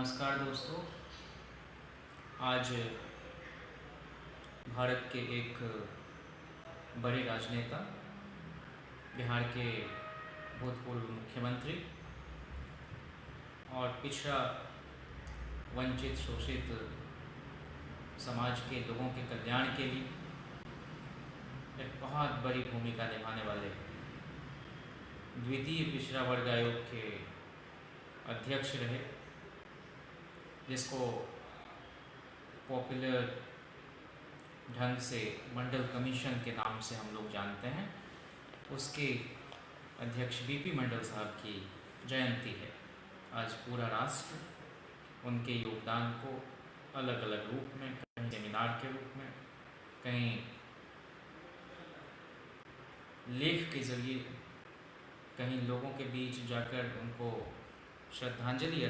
नमस्कार दोस्तों। आज भारत के एक बड़े राजनेता, बिहार के भूतपूर्व मुख्यमंत्री और पिछड़ा वंचित शोषित समाज के लोगों के कल्याण के लिए एक बहुत बड़ी भूमिका निभाने वाले द्वितीय पिछड़ा वर्ग आयोग के अध्यक्ष रहे, जिसको पॉपुलर ढंग से मंडल कमीशन के नाम से हम लोग जानते हैं, उसके अध्यक्ष बीपी मंडल साहब की जयंती है। आज पूरा राष्ट्र उनके योगदान को अलग अलग रूप में, कहीं सेमिनार के रूप में, कहीं लेख के जरिए, कहीं लोगों के बीच जाकर उनको श्रद्धांजलि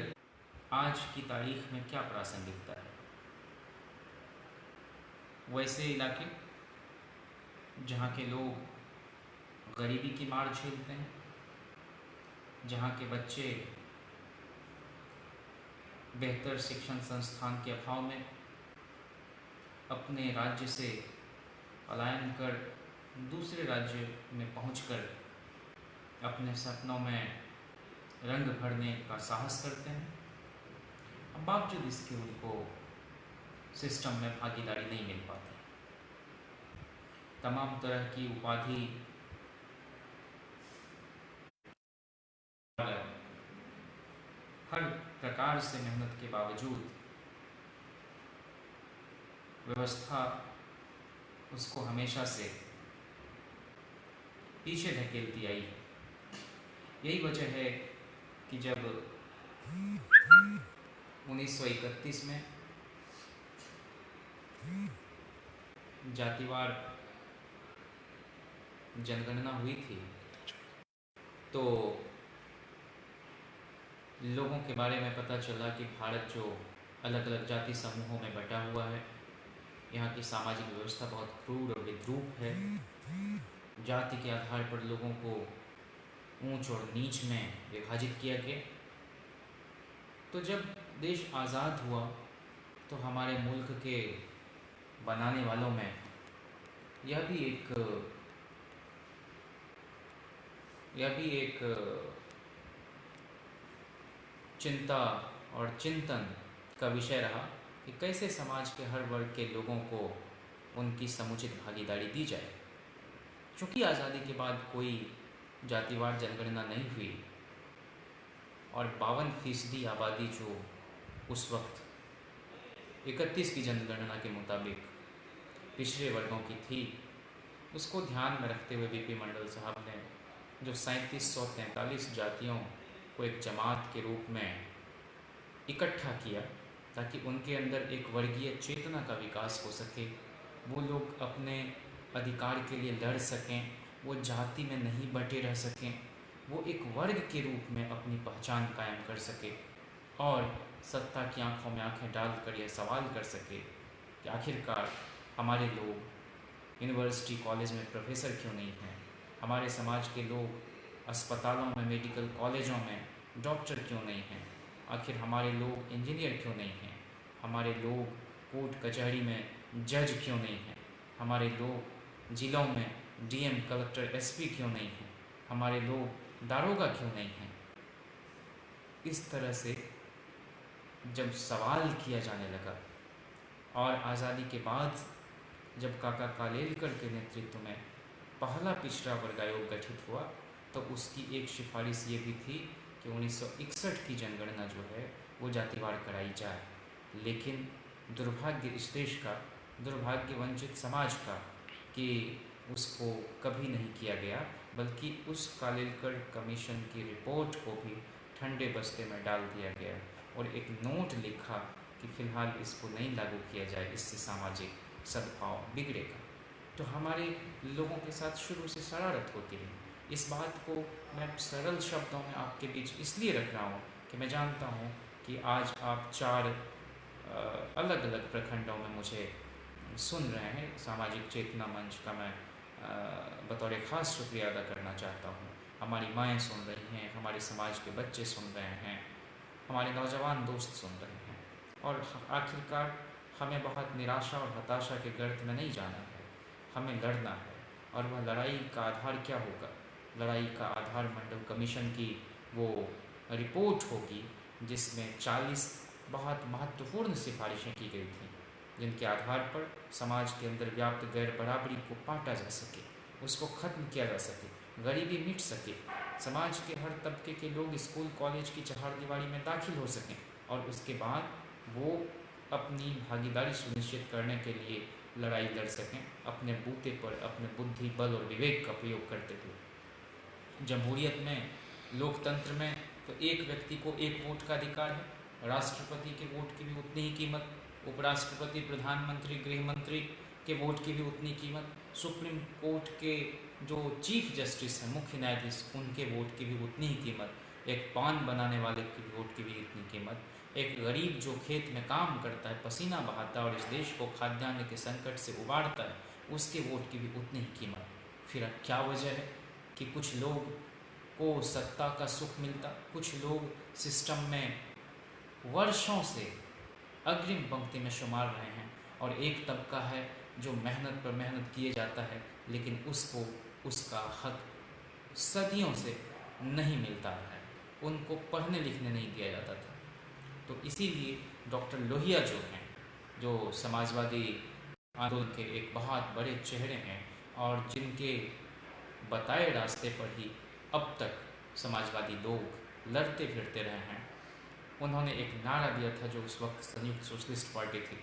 आज की तारीख में क्या प्रासंगिकता है। वैसे इलाके जहाँ के लोग गरीबी की मार झेलते हैं, जहाँ के बच्चे बेहतर शिक्षण संस्थान के अभाव में अपने राज्य से पलायन कर दूसरे राज्य में पहुंचकर अपने सपनों में रंग भरने का साहस करते हैं, अब बावजूद इसके उनको सिस्टम में भागीदारी नहीं मिल पाती। तमाम तरह की उपाधि, हर प्रकार से मेहनत के बावजूद व्यवस्था उसको हमेशा से पीछे धकेलती आई है। यही वजह है कि जब 1931 में जातिवार जनगणना हुई थी, तो लोगों के बारे में पता चला कि भारत जो अलग अलग जाति समूहों में बटा हुआ है, यहाँ की सामाजिक व्यवस्था बहुत क्रूर और विद्रूप है। जाति के आधार पर लोगों को ऊंच और नीच में विभाजित किया गया। तो जब देश आज़ाद हुआ तो हमारे मुल्क के बनाने वालों में यह भी एक चिंता और चिंतन का विषय रहा कि कैसे समाज के हर वर्ग के लोगों को उनकी समुचित भागीदारी दी जाए। चूँकि आज़ादी के बाद कोई जातिवार जनगणना नहीं हुई और 52% आबादी जो उस वक्त 31 की जनगणना के मुताबिक पिछड़े वर्गों की थी, उसको ध्यान में रखते हुए बीपी मंडल साहब ने जो 3743 जातियों को एक जमात के रूप में इकट्ठा किया ताकि उनके अंदर एक वर्गीय चेतना का विकास हो सके, वो लोग अपने अधिकार के लिए लड़ सकें, वो जाति में नहीं बटे रह सकें, वो एक वर्ग के रूप में अपनी पहचान कायम कर सके और सत्ता की आंखों में आंखें डालकर यह सवाल कर सके कि आखिरकार हमारे लोग यूनिवर्सिटी कॉलेज में प्रोफेसर क्यों नहीं हैं, हमारे समाज के लोग अस्पतालों में, मेडिकल कॉलेजों में डॉक्टर क्यों नहीं हैं, आखिर हमारे लोग इंजीनियर क्यों नहीं हैं, हमारे लोग कोर्ट कचहरी में जज क्यों नहीं हैं, हमारे लोग जिलों में डीएम, कलेक्टर, एसपी क्यों नहीं हैं, हमारे लोग दारोगा क्यों नहीं हैं। इस तरह से जब सवाल किया जाने लगा और आज़ादी के बाद जब काका कालेलकर के नेतृत्व में पहला पिछड़ा वर्ग आयोग गठित हुआ तो उसकी एक सिफारिश ये भी थी कि 1961 की जनगणना जो है वो जातिवार कराई जाए। लेकिन दुर्भाग्य इस देश का, दुर्भाग्य वंचित समाज का कि उसको कभी नहीं किया गया, बल्कि उस कालेलकर कमीशन की रिपोर्ट को भी ठंडे बस्ते में डाल दिया गया और एक नोट लिखा कि फ़िलहाल इसको नहीं लागू किया जाए, इससे सामाजिक सद्भाव बिगड़ेगा। तो हमारे लोगों के साथ शुरू से शरारत होती है। इस बात को मैं सरल शब्दों में आपके बीच इसलिए रख रहा हूँ कि मैं जानता हूँ कि आज आप 4 अलग अलग प्रखंडों में मुझे सुन रहे हैं। सामाजिक चेतना मंच का मैं बतौर ख़ास शुक्रिया अदा करना चाहता हूँ। हमारी माएँ सुन रही हैं, हमारे समाज के बच्चे सुन रहे हैं हमारे नौजवान दोस्त सुन रहे हैं, और आखिरकार हमें बहुत निराशा और हताशा के गर्त में नहीं जाना है, हमें लड़ना है। और वह लड़ाई का आधार क्या होगा? लड़ाई का आधार मंडल कमीशन की वो रिपोर्ट होगी, जिसमें 40 बहुत महत्वपूर्ण सिफारिशें की गई थी, जिनके आधार पर समाज के अंदर व्याप्त गैर बराबरी को पाटा जा सके, उसको ख़त्म किया जा सके, गरीबी मिट सके, समाज के हर तबके के लोग स्कूल कॉलेज की चहारदीवारी में दाखिल हो सकें, और उसके बाद वो अपनी भागीदारी सुनिश्चित करने के लिए लड़ाई लड़ सकें, अपने बूते पर अपने बुद्धि, बल और विवेक का प्रयोग करते हुए। जमहूरियत में, लोकतंत्र में तो एक व्यक्ति को एक वोट का अधिकार है, राष्ट्रपति के वोट की भी उतनी ही कीमत, उपराष्ट्रपति, प्रधानमंत्री, गृह मंत्री के वोट की भी उतनी कीमत, सुप्रीम कोर्ट के जो चीफ जस्टिस हैं, मुख्य न्यायाधीश, उनके वोट की भी उतनी ही कीमत, एक पान बनाने वाले की वोट की भी इतनी कीमत, एक गरीब जो खेत में काम करता है, पसीना बहाता है और इस देश को खाद्यान्न के संकट से उबारता है, उसके वोट की भी उतनी ही कीमत। फिर क्या वजह है कि कुछ लोग को सत्ता का सुख मिलता, कुछ लोग सिस्टम में वर्षों से अग्रिम पंक्ति में शुमार रहे हैं, और एक तबका है जो मेहनत पर मेहनत किए जाता है, लेकिन उसको उसका हक सदियों से नहीं मिलता है, उनको पढ़ने लिखने नहीं दिया जाता था। तो इसीलिए डॉक्टर लोहिया जो हैं, जो समाजवादी आंदोलन के एक बहुत बड़े चेहरे हैं, और जिनके बताए रास्ते पर ही अब तक समाजवादी लोग लड़ते फिरते रहे हैं, उन्होंने एक नारा दिया था जो उस वक्त संयुक्त सोशलिस्ट पार्टी थी,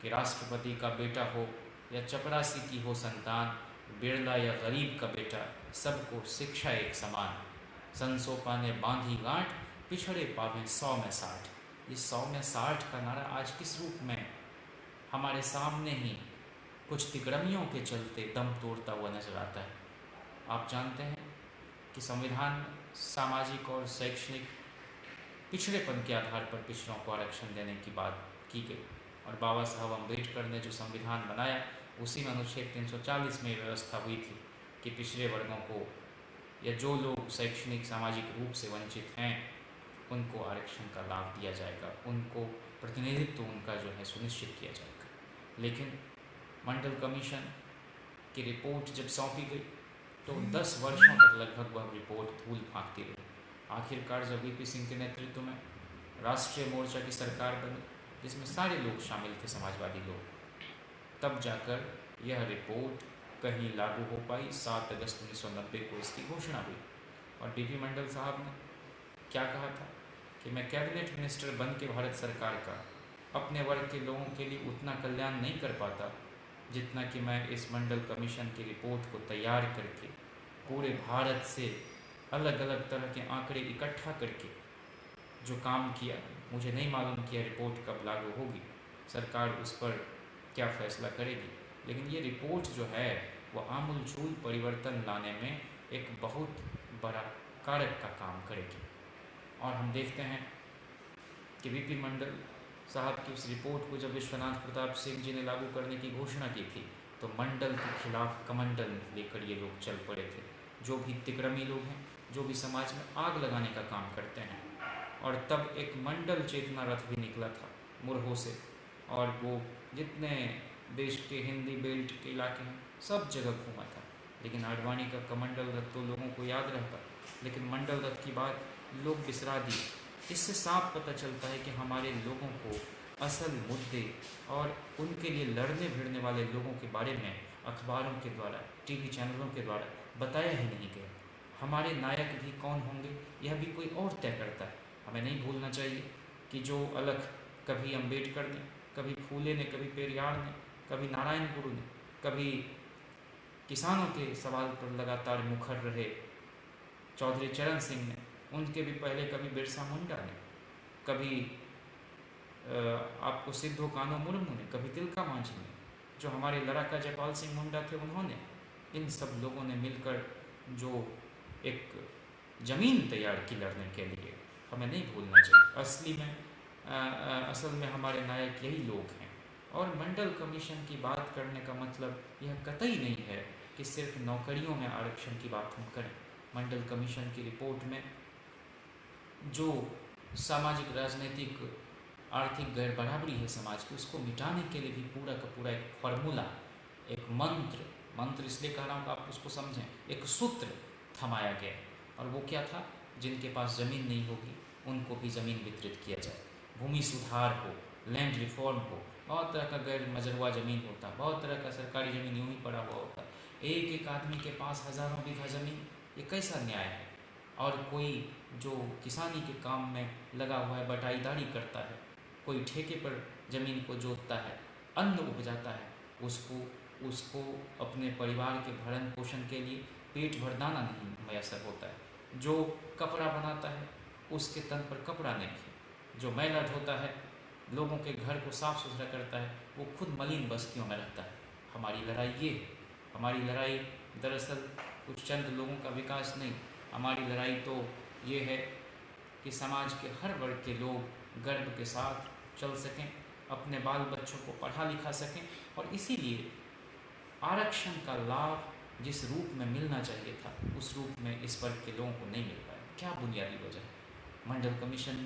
कि राष्ट्रपति का बेटा हो या चपरासी की हो संतान, बिरला या गरीब का बेटा, सबको शिक्षा एक समान, संसोपा ने बांधी गांठ, पिछड़े पावे 100 में 60। ये 100 में 60 का नारा आज किस रूप में हमारे सामने ही कुछ तिकड़मियों के चलते दम तोड़ता हुआ नजर आता है। आप जानते हैं कि संविधान सामाजिक और शैक्षणिक पिछड़ेपन के आधार पर पिछड़ों को आरक्षण देने की बात की गई, और बाबा साहब अम्बेडकर ने जो संविधान बनाया, उसी में अनुच्छेद 340 में व्यवस्था हुई थी कि पिछड़े वर्गों को या जो लोग शैक्षणिक सामाजिक रूप से वंचित हैं, उनको आरक्षण का लाभ दिया जाएगा, उनको प्रतिनिधित्व उनका जो है सुनिश्चित किया जाएगा। लेकिन मंडल कमीशन की रिपोर्ट जब सौंपी गई तो 10 वर्षों तक लगभग वह रिपोर्ट धूल फाँकती रही। आखिरकार जब वीपी सिंह के नेतृत्व में राष्ट्रीय मोर्चा की सरकार बनी, जिसमें सारे लोग शामिल थे, समाजवादी लोग, तब जाकर यह रिपोर्ट कहीं लागू हो पाई। 7 अगस्त 1990 को इसकी घोषणा हुई, और डीपी मंडल साहब ने क्या कहा था कि मैं कैबिनेट मिनिस्टर बन के भारत सरकार का अपने वर्ग के लोगों के लिए उतना कल्याण नहीं कर पाता जितना कि मैं इस मंडल कमीशन की रिपोर्ट को तैयार करके पूरे भारत से अलग अलग तरह के आंकड़े इकट्ठा करके जो काम किया। मुझे नहीं मालूम कि यह रिपोर्ट कब लागू होगी, सरकार उस पर क्या फैसला करेगी, लेकिन ये रिपोर्ट जो है वो आमूलचूल परिवर्तन लाने में एक बहुत बड़ा कारक का काम करेगी। और हम देखते हैं कि वीपी मंडल साहब की उस रिपोर्ट को जब विश्वनाथ प्रताप सिंह जी ने लागू करने की घोषणा की थी, तो मंडल के खिलाफ कमंडल लेकर ये लोग चल पड़े थे, जो भी तिकड़मी लोग हैं, जो भी समाज में आग लगाने का काम करते हैं। और तब एक मंडल चेतना रथ भी निकला था मुरहो से, और वो जितने देश के हिंदी बेल्ट के इलाके हैं सब जगह घूमा था। लेकिन आडवाणी का कमंडल रथ तो लोगों को याद रहता, लेकिन मंडल रथ की बात लोग बिसरा दिए। इससे साफ पता चलता है कि हमारे लोगों को असल मुद्दे और उनके लिए लड़ने भिड़ने वाले लोगों के बारे में अखबारों के द्वारा, टीवी चैनलों के द्वारा बताया ही नहीं गया। हमारे नायक भी कौन होंगे यह भी कोई और तय करता है। हमें नहीं भूलना चाहिए कि जो अलख कभी अम्बेडकर ने, कभी फूले ने, कभी पेरियार ने, कभी नारायण गुरु ने, कभी किसानों के सवाल पर लगातार मुखर रहे चौधरी चरण सिंह ने, उनके भी पहले कभी बिरसा मुंडा ने, कभी आपको सिद्धो कान्हो मुर्मू ने, कभी तिलका मांझी ने, जो हमारे लड़ाका जयपाल सिंह मुंडा थे उन्होंने, इन सब लोगों ने मिलकर जो एक ज़मीन तैयार की लड़ने के लिए, हमें नहीं भूलना चाहिए। असल में हमारे नायक यही लोग हैं। और मंडल कमीशन की बात करने का मतलब यह कतई नहीं है कि सिर्फ नौकरियों में आरक्षण की बात हम करें। मंडल कमीशन की रिपोर्ट में जो सामाजिक, राजनीतिक, आर्थिक गैर बराबरी है समाज की, उसको मिटाने के लिए भी पूरा का पूरा एक फार्मूला, एक मंत्र, मंत्र इसलिए कह रहा हूँ कि आप उसको समझें, एक सूत्र थमाया गया। और वो क्या था? जिनके पास ज़मीन नहीं होगी उनको भी ज़मीन वितरित किया जाए, भूमि सुधार हो, लैंड रिफॉर्म हो। बहुत तरह का गैर मजरुआ ज़मीन होता, बहुत तरह का सरकारी ज़मीन यूँ ही पड़ा हुआ होता, एक एक आदमी के पास हज़ारों बीघा ज़मीन, ये कैसा न्याय है? और कोई जो किसानी के काम में लगा हुआ है, बटाईदारी करता है, कोई ठेके पर ज़मीन को जोतता है, अन्न उपजाता है, उसको उसको अपने परिवार के भरण पोषण के लिए पेट भर दाना नहीं मैसर होता है। जो कपड़ा बनाता है उसके तन पर कपड़ा नहीं है। जो मैला ढोता है, लोगों के घर को साफ़ सुथरा करता है, वो खुद मलिन बस्तियों में रहता है। हमारी लड़ाई ये है। हमारी लड़ाई दरअसल कुछ चंद लोगों का विकास नहीं, हमारी लड़ाई तो ये है कि समाज के हर वर्ग के लोग गर्व के साथ चल सकें, अपने बाल बच्चों को पढ़ा लिखा सकें। और इसीलिए आरक्षण का लाभ जिस रूप में मिलना चाहिए था, उस रूप में इस वर्ग के लोगों को नहीं मिल पाया। क्या बुनियादी वजह है? मंडल कमीशन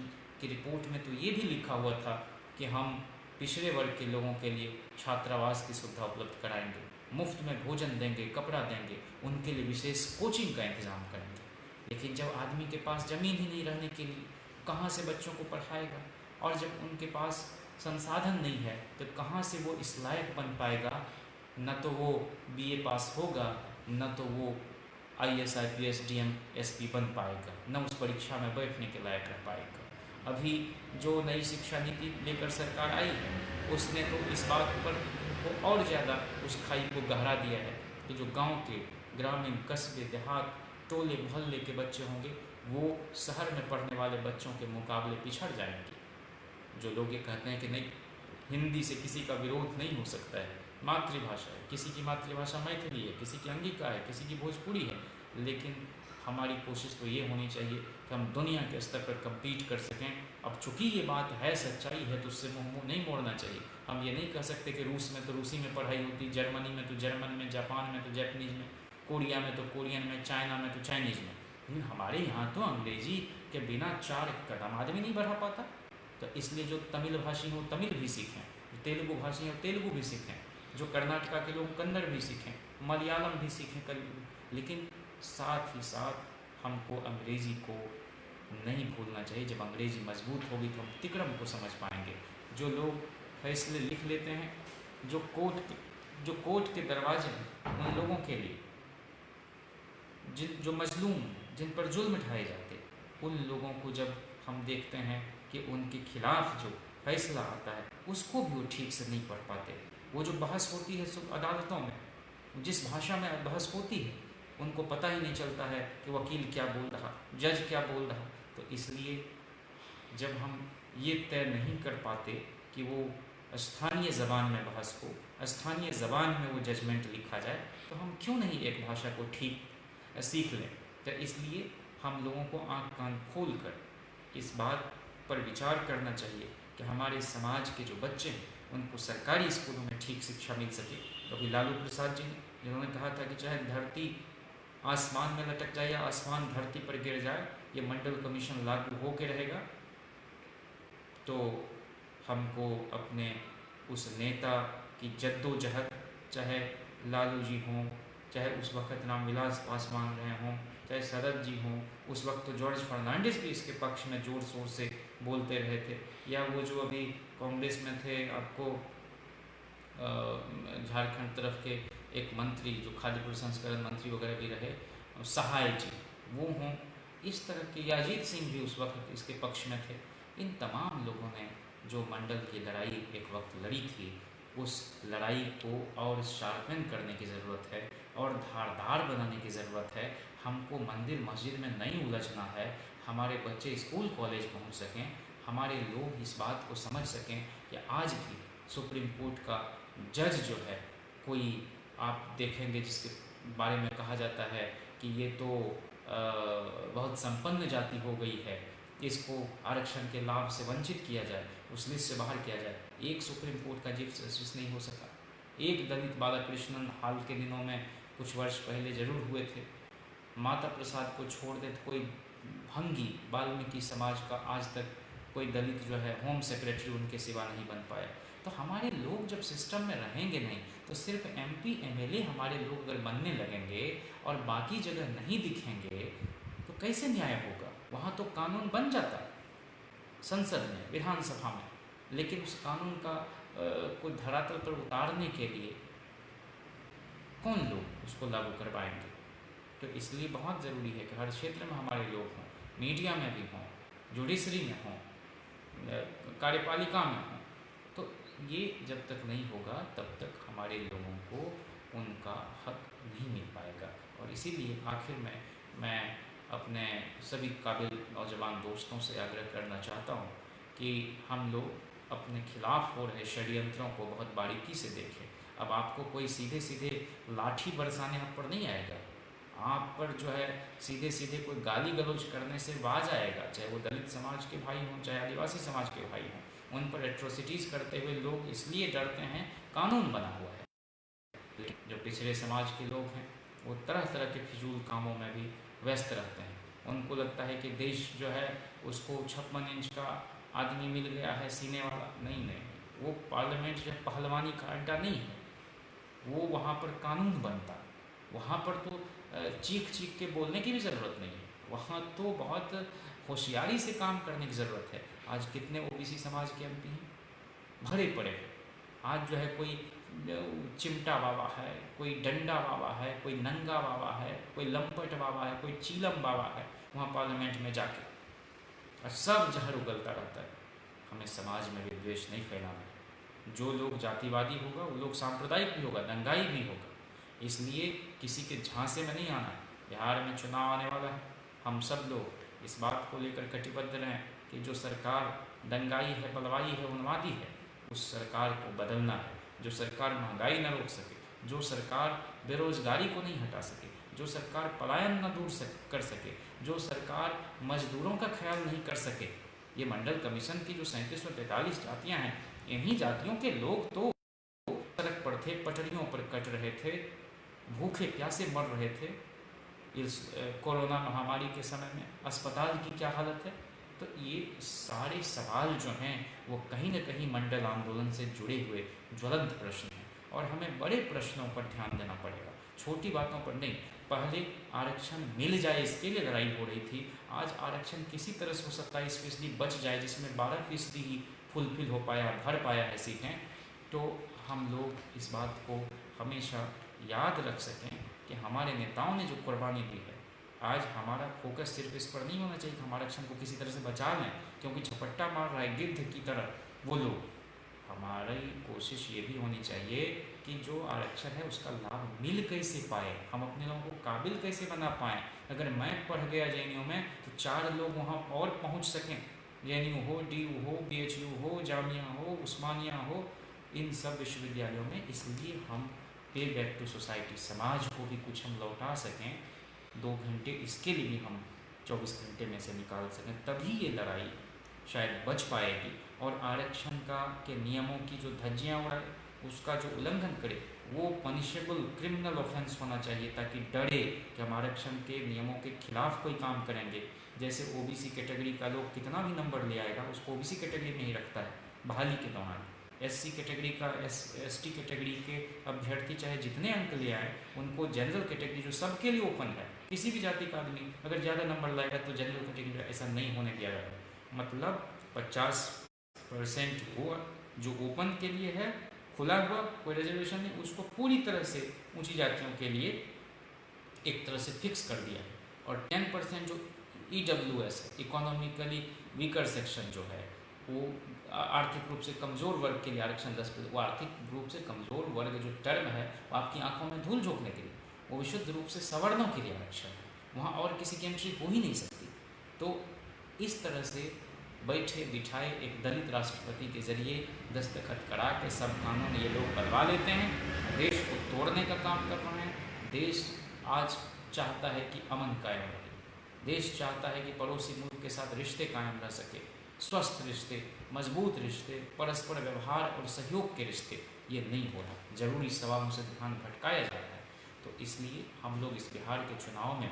की रिपोर्ट में तो ये भी लिखा हुआ था कि हम पिछड़े वर्ग के लोगों के लिए छात्रावास की सुविधा उपलब्ध कराएंगे, मुफ्त में भोजन देंगे, कपड़ा देंगे, उनके लिए विशेष कोचिंग का इंतज़ाम करेंगे। लेकिन जब आदमी के पास ज़मीन ही नहीं रहने के लिए, कहाँ से बच्चों को पढ़ाएगा? और जब उनके पास संसाधन नहीं है तो कहाँ से वो इस लायक बन पाएगा? न तो वो बीए पास होगा, न तो वो आईएएस, आईपीएस, डीएम, एसपी बन पाएगा, न उस परीक्षा में बैठने के लायक रह पाएगा। अभी जो नई शिक्षा नीति लेकर सरकार आई है, उसने तो इस बात पर को और ज़्यादा उस खाई को गहरा दिया है कि जो गांव के ग्रामीण, कस्बे, देहात, टोले मोहल्ले के बच्चे होंगे, वो शहर में पढ़ने वाले बच्चों के मुकाबले पिछड़ जाएंगे। जो लोग ये कहते हैं कि नहीं, हिंदी से किसी का विरोध नहीं हो सकता है, मातृभाषा है, किसी की मातृभाषा मैथिली है, किसी की अंगिका है, किसी की भोजपुरी है, लेकिन हमारी कोशिश तो ये होनी चाहिए कि हम दुनिया के स्तर पर कम्पीट कर सकें। अब चूँकि ये बात है, सच्चाई है, तो उससे मुँह नहीं मोड़ना चाहिए। हम ये नहीं कह सकते कि रूस में तो रूसी में पढ़ाई होती, जर्मनी में तो जर्मन में, जापान में तो जापानीज़ में, कोरिया में तो कोरियन में, चाइना में तो चाइनीज़ में। लेकिन हमारे यहाँ तो अंग्रेजी के बिना 4 कदम आदमी नहीं बढ़ा पाता। तो इसलिए जो तमिल भाषी हो तमिल भी सीखें, तेलुगु भाषी हो तेलुगु भी सीखें, जो कर्नाटका के लोग कन्नड़ भी सीखें, मलयालम भी सीखें, लेकिन साथ ही साथ हमको अंग्रेज़ी को नहीं भूलना चाहिए। जब अंग्रेज़ी मजबूत होगी तो हम तिकड़म को समझ पाएंगे। जो लोग फैसले लिख लेते हैं, जो कोर्ट के दरवाजे हैं उन लोगों के लिए, जो मजलूम, जिन पर जुल्म ढाए जाते, उन लोगों को जब हम देखते हैं कि उनके खिलाफ जो फैसला आता है उसको भी वो ठीक से नहीं पढ़ पाते। वो जो बहस होती है अदालतों में, जिस भाषा में बहस होती है, उनको पता ही नहीं चलता है कि वकील क्या बोल रहा, जज क्या बोल रहा। तो इसलिए जब हम ये तय नहीं कर पाते कि वो स्थानीय ज़बान में बहस हो, स्थानीय ज़बान में वो जजमेंट लिखा जाए, तो हम क्यों नहीं एक भाषा को ठीक सीख लें। तो इसलिए हम लोगों को आँख कान खोल कर इस बात पर विचार करना चाहिए कि हमारे समाज के जो बच्चे हैं उनको सरकारी स्कूलों में ठीक शिक्षा मिल सके। तो अभी लालू प्रसाद जी ने जिन्होंने कहा था कि चाहे धरती आसमान में लटक जाए या आसमान धरती पर गिर जाए, ये मंडल कमीशन लागू हो के रहेगा। तो हमको अपने उस नेता की जद्दोजहद, चाहे लालू जी हों, चाहे उस वक्त रामविलास पासवान रहे हों, चाहे शरद जी हों, उस वक्त तो जॉर्ज फर्नांडिस भी इसके पक्ष में ज़ोर शोर से बोलते रहे थे, या वो जो अभी कांग्रेस में थे, आपको झारखंड तरफ के एक मंत्री जो खाद्य प्रसंस्करण मंत्री वगैरह भी रहे, सहाय जी, वो हों, इस तरह के, अजीत सिंह भी उस वक्त इसके पक्ष में थे। इन तमाम लोगों ने जो मंडल की लड़ाई एक वक्त लड़ी थी, उस लड़ाई को और शार्पन करने की ज़रूरत है और धारदार बनाने की ज़रूरत है। हमको मंदिर मस्जिद में नहीं उलझना है, हमारे बच्चे स्कूल कॉलेज पहुंच सकें, हमारे लोग इस बात को समझ सकें कि आज भी सुप्रीम कोर्ट का जज जो है, कोई आप देखेंगे जिसके बारे में कहा जाता है कि ये तो बहुत संपन्न जाति हो गई है, इसको आरक्षण के लाभ से वंचित किया जाए, उस लिस्ट से बाहर किया जाए। एक सुप्रीम कोर्ट का चीफ जस्टिस नहीं हो सका। एक दलित बालाकृष्णन हाल के दिनों में कुछ वर्ष पहले जरूर हुए थे। माता प्रसाद को छोड़ दे तो कोई भंगी वाल्मीकि समाज का आज तक कोई दलित जो है होम सेक्रेटरी उनके सिवा नहीं बन पाया। तो हमारे लोग जब सिस्टम में रहेंगे नहीं, तो सिर्फ एमपी एमएलए हमारे लोग अगर बनने लगेंगे और बाकी जगह नहीं दिखेंगे तो कैसे न्याय होगा। वहाँ तो कानून बन जाता है संसद में, विधानसभा में, लेकिन उस कानून का कोई धरातल पर उतारने के लिए कौन लोग उसको लागू करवाएंगे। तो इसलिए बहुत ज़रूरी है कि हर क्षेत्र में हमारे लोग हों, मीडिया में भी हों, जुडिशरी में हों, कार्यपालिका में हों। तो ये जब तक नहीं होगा तब तक हमारे लोगों को उनका हक नहीं मिल पाएगा। और इसीलिए आखिर में मैं अपने सभी काबिल नौजवान दोस्तों से आग्रह करना चाहता हूँ कि हम लोग अपने खिलाफ हो रहे षड्यंत्रों को बहुत बारीकी से देखें। अब आपको कोई सीधे सीधे लाठी बरसाने आप पर नहीं आएगा, आप पर जो है सीधे सीधे कोई गाली गलौज करने से बाज आएगा, चाहे वो दलित समाज के भाई हों चाहे आदिवासी समाज के भाई हों। उन पर एट्रोसिटीज़ करते हुए लोग इसलिए डरते हैं, कानून बना हुआ है। लेकिन जो पिछड़े समाज के लोग हैं वो तरह तरह के फिजूल कामों में भी व्यस्त रहते हैं। उनको लगता है कि देश जो है उसको 56 इंच का आदमी मिल गया है सीने वाला। नहीं नहीं, वो पार्लियामेंट जो पहलवानी का अड्डा नहीं है, वो वहाँ पर कानून बनता। वहाँ पर तो चीख चीख के बोलने की भी ज़रूरत नहीं है, वहाँ तो बहुत होशियारी से काम करने की ज़रूरत है। आज कितने ओबीसी समाज के एमपी हैं, भरे पड़े हैं। आज जो है कोई चिमटा बाबा है, कोई डंडा बाबा है, कोई नंगा बाबा है, कोई लंपट बाबा है, कोई चीलम बाबा है वहाँ पार्लियामेंट में जाके, और सब जहर उगलता रहता है। हमें समाज में विद्वेष नहीं फैलाना है। जो लोग जातिवादी होगा वो लोग सांप्रदायिक भी होगा, दंगाई भी होगा। इसलिए किसी के झांसे में नहीं आना है। बिहार में चुनाव आने वाला है, हम सब लोग इस बात को लेकर कटिबद्ध रहें कि जो सरकार दंगाई है, बलवाई है, उन्मादी है, उस सरकार को बदलना है। जो सरकार महंगाई न रोक सके, जो सरकार बेरोजगारी को नहीं हटा सके, जो सरकार पलायन न दूर कर सके, जो सरकार मजदूरों का ख्याल नहीं कर सके। ये मंडल कमीशन की जो 3743 जातियाँ हैं, इन्हीं जातियों के लोग तो सड़क पर थे, पटरियों पर कट रहे थे, भूखे प्यासे मर रहे थे इस कोरोना महामारी के समय में। अस्पताल की क्या हालत है। तो ये सारे सवाल जो हैं वो कहीं न कहीं मंडल आंदोलन से जुड़े हुए ज्वलंत प्रश्न हैं, और हमें बड़े प्रश्नों पर ध्यान देना पड़ेगा, छोटी बातों पर नहीं। पहले आरक्षण मिल जाए इसके लिए लड़ाई हो रही थी, आज आरक्षण किसी तरह से 27% बच जाए, जिसमें 12% ही फुलफिल हो पाया, भर पाया है सीटें, तो हम लोग इस बात को हमेशा याद रख सकें कि हमारे नेताओं ने जो कुर्बानी दी है। आज हमारा फोकस सिर्फ इस पर नहीं होना चाहिए कि हम आरक्षण को किसी तरह से बचा लें, क्योंकि झपट्टा मार रहा है गिद्ध की तरह वो लोग। हमारी कोशिश ये भी होनी चाहिए कि जो आरक्षण है उसका लाभ मिल कैसे पाए, हम अपने लोगों को काबिल कैसे बना पाएँ। अगर मैं पढ़ गया जेएनयू में तो 4 लोग वहाँ और पहुँच सकें। जेएनयू हो, डीयू हो, बीएचयू हो, जामिया हो, उस्मानिया हो, इन सब विश्वविद्यालयों में। इसलिए हम पे बैक टू सोसाइटी, समाज को भी कुछ हम लौटा सकें, 2 घंटे इसके लिए भी हम 24 घंटे में से निकाल सकें, तभी ये लड़ाई शायद बच पाएगी। और आरक्षण के नियमों की जो धज्जियाँ उड़ाए, उसका जो उल्लंघन करे, वो पनिशेबल क्रिमिनल ऑफेंस होना चाहिए, ताकि डरे कि हम आरक्षण के नियमों के खिलाफ कोई काम करेंगे। जैसे ओबीसी कैटेगरी का लोग कितना भी नंबर ले आएगा, उसको ओबीसी कैटेगरी में ही रखता है बहाली के दौरान। एससी कैटेगरी का एसटी कैटेगरी के अभ्यर्थी चाहे जितने अंक ले आए, उनको जनरल कैटेगरी जो सबके लिए ओपन है, किसी भी जाति का आदमी अगर ज़्यादा नंबर लाएगा तो जनरल कैटेगरी ऐसा नहीं होने दिया जाएगा। मतलब 50% वो जो ओपन के लिए है, खुला हुआ, कोई रिजर्वेशन नहीं, उसको पूरी तरह से ऊंची जातियों के लिए एक तरह से फिक्स कर दिया है। और 10% जो EWS है, इकोनॉमिकली वीकर सेक्शन जो है, वो आर्थिक रूप से कमज़ोर वर्ग के लिए आरक्षण 10%। वो आर्थिक रूप से कमज़ोर वर्ग जो टर्म है वो आपकी आंखों में धूल झोंकने के लिए, वो विशुद्ध रूप से सवर्णों के लिए आरक्षण है, वहाँ और किसी की एंट्री हो ही नहीं सकती। तो इस तरह से बैठे बिठाए एक दलित राष्ट्रपति के जरिए दस्तखत करा के सब कानून ये लोग बनवा लेते हैं, देश को तोड़ने का काम कर रहे हैं। देश आज चाहता है कि अमन कायम रहे, देश चाहता है कि पड़ोसी मुल्क के साथ रिश्ते कायम रह सके, स्वस्थ रिश्ते, मजबूत रिश्ते, परस्पर व्यवहार और सहयोग के रिश्ते। ये नहीं हो रहा, ज़रूरी सवालों से ध्यान भटकाया जाता है। तो इसलिए हम लोग इस बिहार के चुनाव में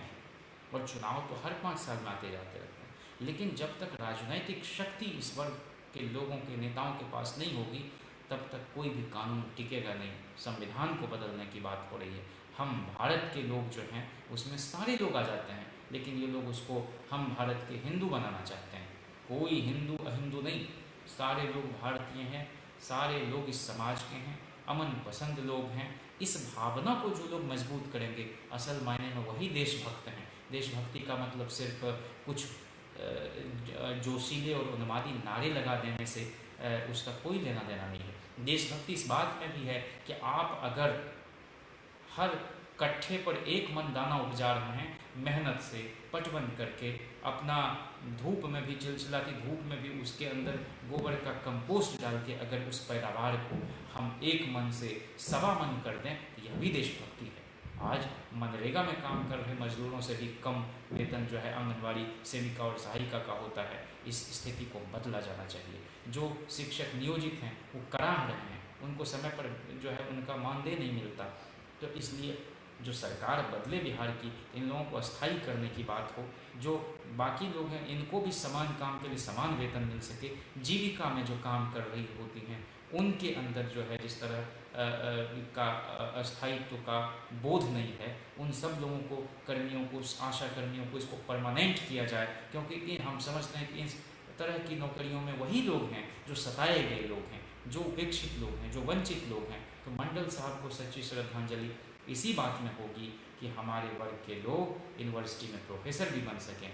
और चुनाव तो हर 5 साल में आते जाते रहते हैं। लेकिन जब तक राजनैतिक शक्ति इस वर्ग के लोगों के नेताओं के पास नहीं होगी, तब तक कोई भी कानून टिकेगा नहीं। संविधान को बदलने की बात हो रही है। हम भारत के लोग जो हैं उसमें सारे लोग आ जाते हैं, लेकिन ये लोग उसको हम भारत के हिंदू बनाना चाहते हैं। कोई हिंदू अहिंदू नहीं, सारे लोग भारतीय हैं, सारे लोग इस समाज के हैं, अमन पसंद लोग हैं। इस भावना को जो लोग मजबूत करेंगे, असल मायने में वही देशभक्त हैं। देशभक्ति का मतलब सिर्फ कुछ जोशीले और उन्मादी नारे लगा देने से उसका कोई लेना देना नहीं है। देशभक्ति इस बात में भी है कि आप अगर हर कट्ठे पर एक मन दाना उपजा रहे हैं, मेहनत से पटवन करके, अपना धूप में भी, चिलचिलाती धूप में भी उसके अंदर गोबर का कंपोस्ट डाल के अगर उस पैदावार को हम एक मन से सवा मन कर दें, तो यह भी देशभक्ति है। आज मनरेगा में काम कर रहे मजदूरों से भी कम वेतन जो है आंगनवाड़ी सेविका और सहायिका का होता है। इस स्थिति को बदला जाना चाहिए। जो शिक्षक नियोजित हैं वो कराह रहे हैं, उनको समय पर जो है उनका मानदेय नहीं मिलता। तो इसलिए जो सरकार बदले बिहार की, इन लोगों को अस्थायी करने की बात हो। जो बाकी लोग हैं इनको भी समान काम के लिए समान वेतन मिल सके। जीविका में जो काम कर रही होती हैं उनके अंदर जो है जिस तरह का अस्थायित्व का बोध नहीं है, उन सब लोगों को, कर्मियों को, आशा कर्मियों को इसको परमानेंट किया जाए। क्योंकि हम समझते हैं कि इस तरह की नौकरियों में वही लोग हैं जो सताए गए लोग हैं, जो उपेक्षित लोग हैं, जो वंचित लोग हैं। तो मंडल साहब को सच्ची श्रद्धांजलि इसी बात में होगी कि हमारे वर्ग के लोग यूनिवर्सिटी में प्रोफेसर भी बन सकें।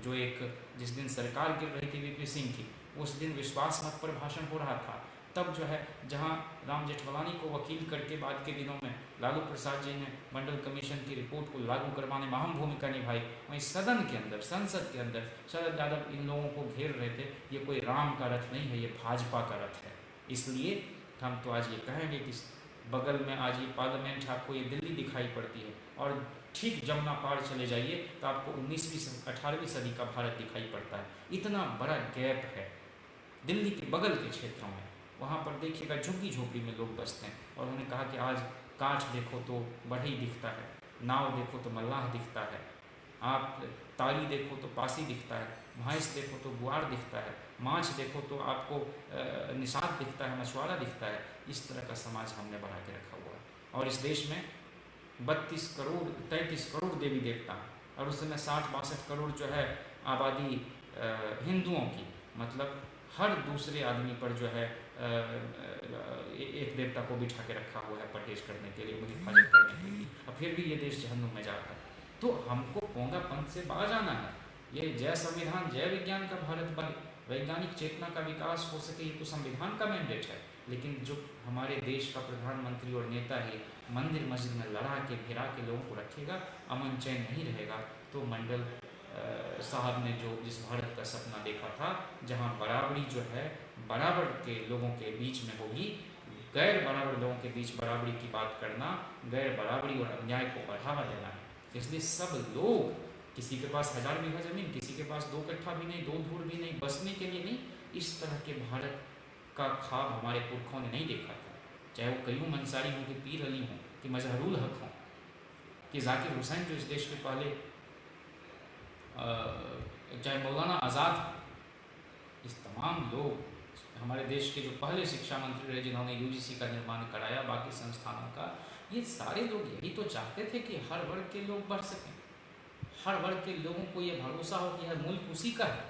जो एक जिस दिन सरकार गिर रही थी वीपी सिंह की, उस दिन विश्वास मत पर भाषण हो रहा था। तब जो है जहां राम जेठमलानी को वकील करके बाद के दिनों में लालू प्रसाद जी ने मंडल कमीशन की रिपोर्ट को लागू करवाने में अहम भूमिका निभाई, वहीं सदन के अंदर, संसद के अंदर शरद यादव इन लोगों को घेर रहे थे। ये कोई राम का रथ नहीं है, ये भाजपा का रथ है। इसलिए हम तो आज ये कहेंगे कि बगल में आज ये पार्लियामेंट, आपको ये दिल्ली दिखाई पड़ती है, और ठीक जमुना पार चले जाइए तो आपको 18वीं सदी का भारत दिखाई पड़ता है। इतना बड़ा गैप है दिल्ली के बगल के क्षेत्रों में। वहाँ पर देखिएगा झुग्गी झोपड़ी में लोग बसते हैं, और उन्होंने कहा कि आज काठ देखो तो बढ़ई दिखता है, नाव देखो तो मल्लाह दिखता है, आप ताली देखो तो पासी दिखता है, भैंस देखो तो गुआर दिखता है, माछ देखो तो आपको निषाद दिखता है, मछुआरा दिखता है। इस तरह का समाज हमने बना के रखा हुआ है। और इस देश में 33 करोड़ देवी देवता, और उस समय 60-62 करोड़ जो है आबादी हिंदुओं की, मतलब हर दूसरे आदमी पर जो है एक देवता को बिठा के रखा हुआ है परहेज करने के लिए, उन्हें हिफाजत करने के लिए, और फिर भी ये देश जहन्नुम में जा रहा है। तो हमको पोंगापन से बाहर जाना है। ये जय संविधान, जय विज्ञान का भारत बने, वैज्ञानिक चेतना का विकास हो सके, ये तो संविधान का मैंडेट है। लेकिन जो हमारे देश का प्रधानमंत्री और नेता है मंदिर मस्जिद में लड़ा के भिरा के लोगों को रखेगा, अमन चैन नहीं रहेगा। तो मंडल साहब ने जो जिस भारत का सपना देखा था, जहां बराबरी जो है बराबर के लोगों के बीच में होगी, गैर बराबर लोगों के बीच बराबरी की बात करना गैर बराबरी और अन्याय को बढ़ावा देना है। इसलिए सब लोग, किसी के पास 1000 बीघा जमीन, किसी के पास 2 कट्ठा भी नहीं, 2 धूर भी नहीं, बसने के लिए नहीं, इस तरह के भारत का ख्वाब हमारे पुरखों ने नहीं देखा था। चाहे वो कयूम अंसारी हों, कि पीर अली हों, कि मजहरुल हक हों, कि जाकिर हुसैन जो इस देश के पहले, चाहे मौलाना आज़ाद, इस तमाम लोग हमारे देश के जो पहले शिक्षा मंत्री रहे जिन्होंने यूजीसी का निर्माण कराया, बाकी संस्थानों का, ये सारे लोग यही तो चाहते थे कि हर वर्ग के लोग बढ़ सकें, हर वर्ग के लोगों को ये भरोसा हो कि हर मुल्क उसी का है।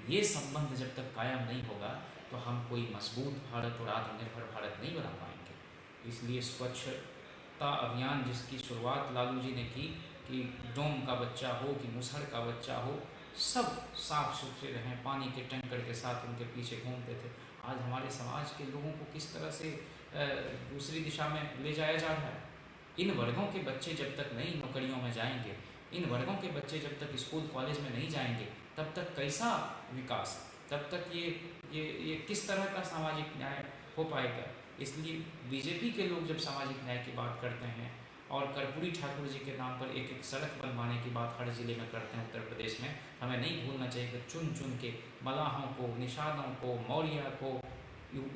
ये संबंध जब तक कायम नहीं होगा तो हम कोई मजबूत भारत और आत्मनिर्भर भारत नहीं बना पाएंगे। इसलिए स्वच्छता अभियान जिसकी शुरुआत लालू जी ने की, कि डोम का बच्चा हो कि मुसहर का बच्चा हो, सब साफ सुथरे रहें, पानी के टैंकर के साथ उनके पीछे घूमते थे। आज हमारे समाज के लोगों को किस तरह से दूसरी दिशा में ले जाया जा रहा है। इन वर्गों के बच्चे जब तक नई नौकरियों में जाएंगे, इन वर्गों के बच्चे जब तक स्कूल कॉलेज में नहीं जाएंगे, तब तक कैसा विकास, तब तक ये किस तरह का सामाजिक न्याय हो पाएगा। इसलिए बीजेपी के लोग जब सामाजिक न्याय की बात करते हैं और कर्पूरी ठाकुर जी के नाम पर एक सड़क बनवाने की बात हर ज़िले में करते हैं उत्तर प्रदेश में, हमें नहीं भूलना चाहिए कि चुन चुन के मलाहों को, निषादों को, मौर्य को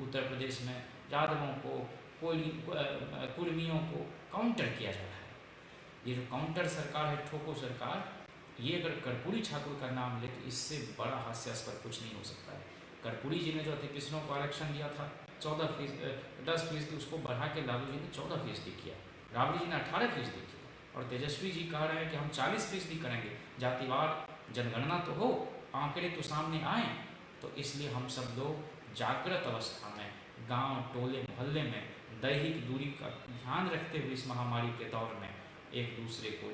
उत्तर प्रदेश में, यादवों को, कुर्मियों को काउंटर किया जा रहा है। ये जो काउंटर सरकार है, ठोको सरकार, ये अगर कर्पूरी ठाकुर का नाम ले तो इससे बड़ा हास्यास्पद कुछ नहीं हो सकता है। कर्पूरी जी ने जो अति पिछड़ों को आरक्षण दिया था 10%, उसको बढ़ा के लालू जी ने 14% किया, राबड़ी जी ने 18% किया, और तेजस्वी जी कह रहे हैं कि हम 40% करेंगे। जातिवार जनगणना तो हो, आंकड़े तो सामने आए, तो इसलिए हम सब लोग जागृत अवस्था में गांव, टोले, मोहल्ले में दैहिक दूरी का ध्यान रखते हुए इस महामारी के दौर में एक दूसरे को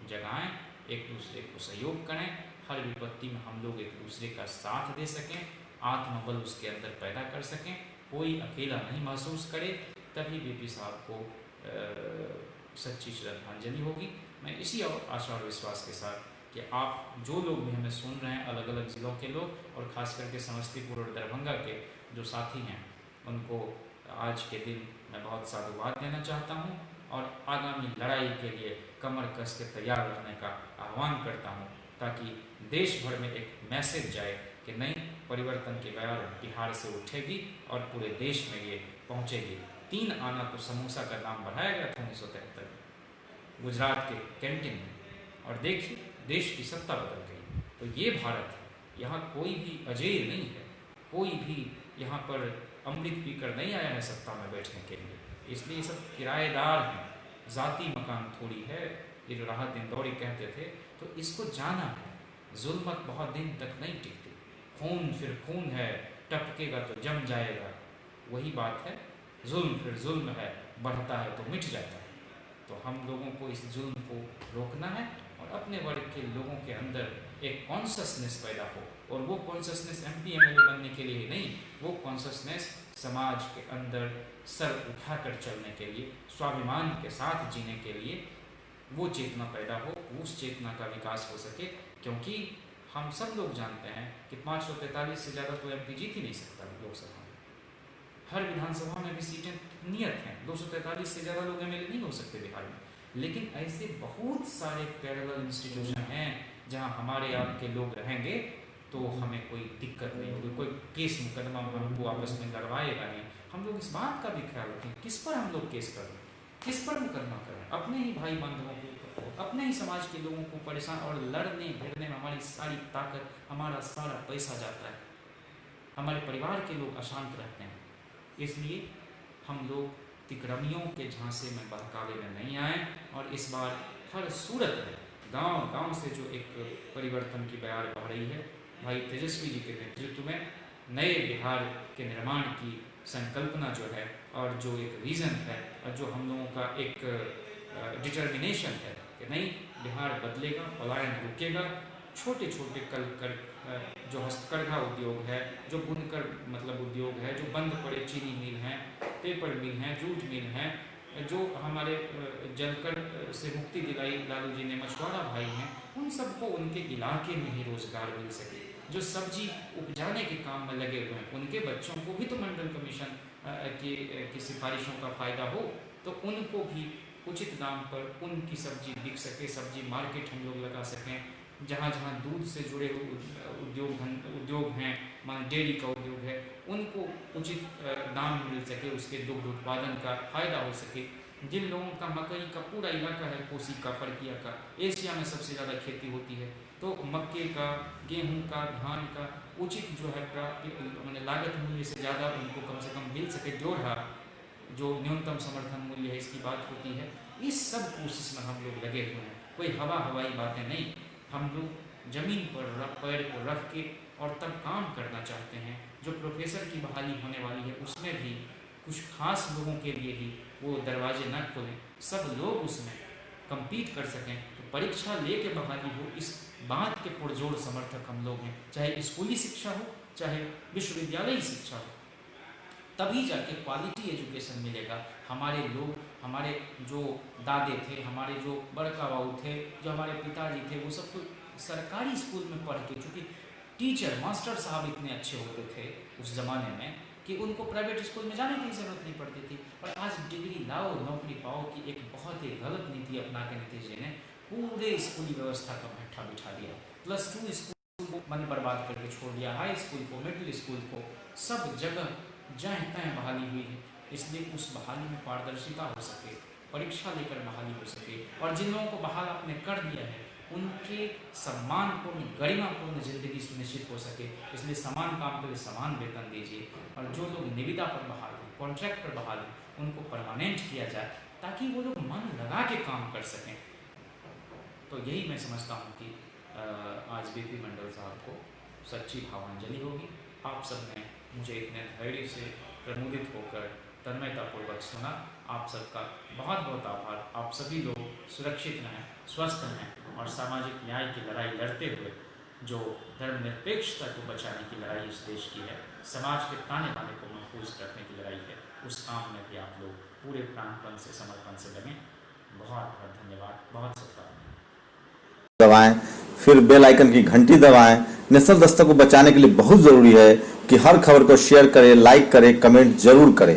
जगाएं, एक दूसरे को सहयोग करें, हर विपत्ति में हम लोग एक दूसरे का साथ दे सकें, आत्मबल उसके अंदर पैदा कर सकें, कोई अकेला नहीं महसूस करे, तभी बीपी साहब को सच्ची श्रद्धांजलि होगी। मैं इसी आशा और विश्वास के साथ कि आप जो लोग भी हमें सुन रहे हैं, अलग अलग ज़िलों के लोग और ख़ास करके समस्तीपुर और दरभंगा के जो साथी हैं, उनको आज के दिन मैं बहुत साधुवाद देना चाहता हूँ और आगामी लड़ाई के लिए कमर कस के तैयार रहने का आह्वान करता हूँ, ताकि देश भर में एक मैसेज जाए कि नई परिवर्तन की बयार बिहार से उठेगी और पूरे देश में ये पहुँचेगी। 3 आना तो समोसा का दाम बढ़ाया गया था 1973 में गुजरात के कैंटीन में, और देखिए देश की सत्ता बदल गई। तो ये भारत है, यहाँ कोई भी अजेय नहीं है, कोई भी यहाँ पर अमृत पीकर नहीं आया है सत्ता में बैठने के लिए, इसलिए सब किराएदार हैं, ज़ाती मकान थोड़ी है। ये जो राहत इंदौरी कहते थे, तो इसको जाना है, जुल्मत बहुत दिन तक नहीं टिकती, खून फिर खून है, टपकेगा तो जम जाएगा, वही बात है, जुल्म फिर जुल्म है, बढ़ता है तो मिट जाता है। तो हम लोगों को इस जुल्म को रोकना है और अपने वर्ग के लोगों के अंदर एक कॉन्शसनेस पैदा हो, और वो कॉन्शसनेस MP MLA बनने के लिए नहीं, वो कॉन्शसनेस समाज के अंदर सर उठाकर चलने के लिए, स्वाभिमान के साथ जीने के लिए वो चेतना पैदा हो, उस चेतना का विकास हो सके। क्योंकि हम सब लोग जानते हैं कि 543 से ज़्यादा तो MP जीत ही नहीं सकता लोकसभा में, हर विधानसभा में भी सीटें नियत हैं, 243 से ज़्यादा लोग MLA नहीं हो सकते बिहार में। लेकिन ऐसे बहुत सारे पैरेलल इंस्टीट्यूशन हैं जहां हमारे आपके लोग रहेंगे तो हमें कोई दिक्कत नहीं होगी, कोई केस मुकदमा हमको आपस में लड़वाएगा नहीं। हम लोग इस बात का भी ख्याल रखें किस पर हम लोग केस कर रहे हैं, किस पर मुकदमा कर रहे हैं, अपने ही भाई बंधुओं के ऊपर, अपने ही समाज के लोगों को परेशान, और लड़ने भिड़ने में हमारी सारी ताकत, हमारा सारा पैसा जाता है, हमारे परिवार के लोग अशांत रहते हैं। इसलिए हम लोग तिकड़मियों के झांसे में बहकावे में नहीं आए, और इस बार हर सूरत में गांव गांव से जो एक परिवर्तन की बयार बह रही है, भाई तेजस्वी जी के नेतृत्व में नए बिहार के निर्माण की संकल्पना जो है, और जो एक विज़न है, और जो हम लोगों का एक डिटर्मिनेशन है कि नहीं, बिहार बदलेगा, पलायन रुकेगा। छोटे छोटे जो हस्तकरघा उद्योग है, जो बुनकर मतलब उद्योग है, जो बंद पड़े चीनी मिल हैं, पेपर मिल हैं, जूट मिल हैं, जो हमारे जलकर से मुक्ति दिलाई लालू जी ने, मछुआरा भाई हैं, उन सबको उनके इलाके में ही रोजगार मिल सके। जो सब्जी उपजाने के काम में लगे हुए हैं, उनके बच्चों को भी तो मंडल कमीशन की सिफारिशों का फ़ायदा हो, तो उनको भी उचित दाम पर उनकी सब्जी बिक सके, सब्जी मार्केट हम लोग लगा सकें। जहाँ जहाँ दूध से जुड़े उद्योग हैं, मान डेयरी का उद्योग है, उनको उचित दाम मिल सके, उसके दुग्ध उत्पादन का फ़ायदा हो सके। जिन लोगों का मकई का पूरा इलाका है, कोसी का, फड़किया का, एशिया में सबसे ज़्यादा खेती होती है, तो मक्के का, गेहूं का, धान का उचित जो है मैंने लागत मूल्य से ज़्यादा उनको कम से कम मिल सके। जो न्यूनतम समर्थन मूल्य है, इसकी बात होती है। इस सब कोशिश में हम लोग लगे हुए हैं, कोई हवाई बातें नहीं। हम लोग ज़मीन पर पैर को रख के और तब काम करना चाहते हैं। जो प्रोफेसर की बहाली होने वाली है, उसमें भी कुछ खास लोगों के लिए ही वो दरवाजे न खोलें, सब लोग उसमें compete कर सकें, तो परीक्षा ले के बहाली हो, इस बात के पुरजोर समर्थक हम लोग हैं। चाहे स्कूली शिक्षा हो, चाहे विश्वविद्यालयी शिक्षा हो, तभी जाके क्वालिटी एजुकेशन मिलेगा। हमारे लोग, हमारे जो दादे थे, हमारे जो बड़का बाबू थे, जो हमारे पिताजी थे, वो सब तो सरकारी स्कूल में पढ़ के, चूँकि टीचर मास्टर साहब इतने अच्छे होते थे उस ज़माने में कि उनको प्राइवेट स्कूल में जाने की ज़रूरत नहीं पड़ती थी। और आज डिग्री लाओ, नौकरी पाओ की एक बहुत ही गलत नीति अपना के नतीजे ने पूरे स्कूली व्यवस्था का भट्ठा बिठा दिया। +2 स्कूल को मैंने बर्बाद करके छोड़ दिया, हाई स्कूल को, मिडिल स्कूल को, सब जगह जहाँ तहाँ बहाली हुई है। इसलिए उस बहाली में पारदर्शिता हो सके, परीक्षा लेकर बहाली हो सके, और जिन लोगों को बहाल आपने कर दिया है उनके सम्मानपूर्ण गरिमापूर्ण जिंदगी सुनिश्चित हो सके। इसलिए समान काम के लिए समान वेतन दीजिए, और जो लोग निविदा पर बहाल हैं, कॉन्ट्रैक्ट पर बहाल हैं, उनको परमानेंट किया जाए ताकि वो लोग मन लगा के काम कर सकें। तो यही मैं समझता हूँ कि आज बीपी मंडल साहब को सच्ची भावांजलि होगी। आप सब ने मुझे इतने धैर्य से प्रमुदित होकर तन्मयतापूर्वक सुना, आप सबका बहुत बहुत आभार। आप सभी लोग सुरक्षित रहें, स्वस्थ रहें, और सामाजिक न्याय की लड़ाई लड़ते हुए जो धर्मनिरपेक्षता को बचाने की लड़ाई इस देश की है, समाज के ताने बाने को महफूज रखने की लड़ाई है, उस काम में भी आप लोग पूरे प्राणपन से, समर्पण से लगें। बहुत बहुत धन्यवाद, बहुत शुभकामनाएं। दबाएं, फिर बेल आइकन की घंटी दबाएं। नेशनल दस्तक को बचाने के लिए बहुत जरूरी है कि हर खबर को शेयर करें, लाइक करें, कमेंट जरूर करें।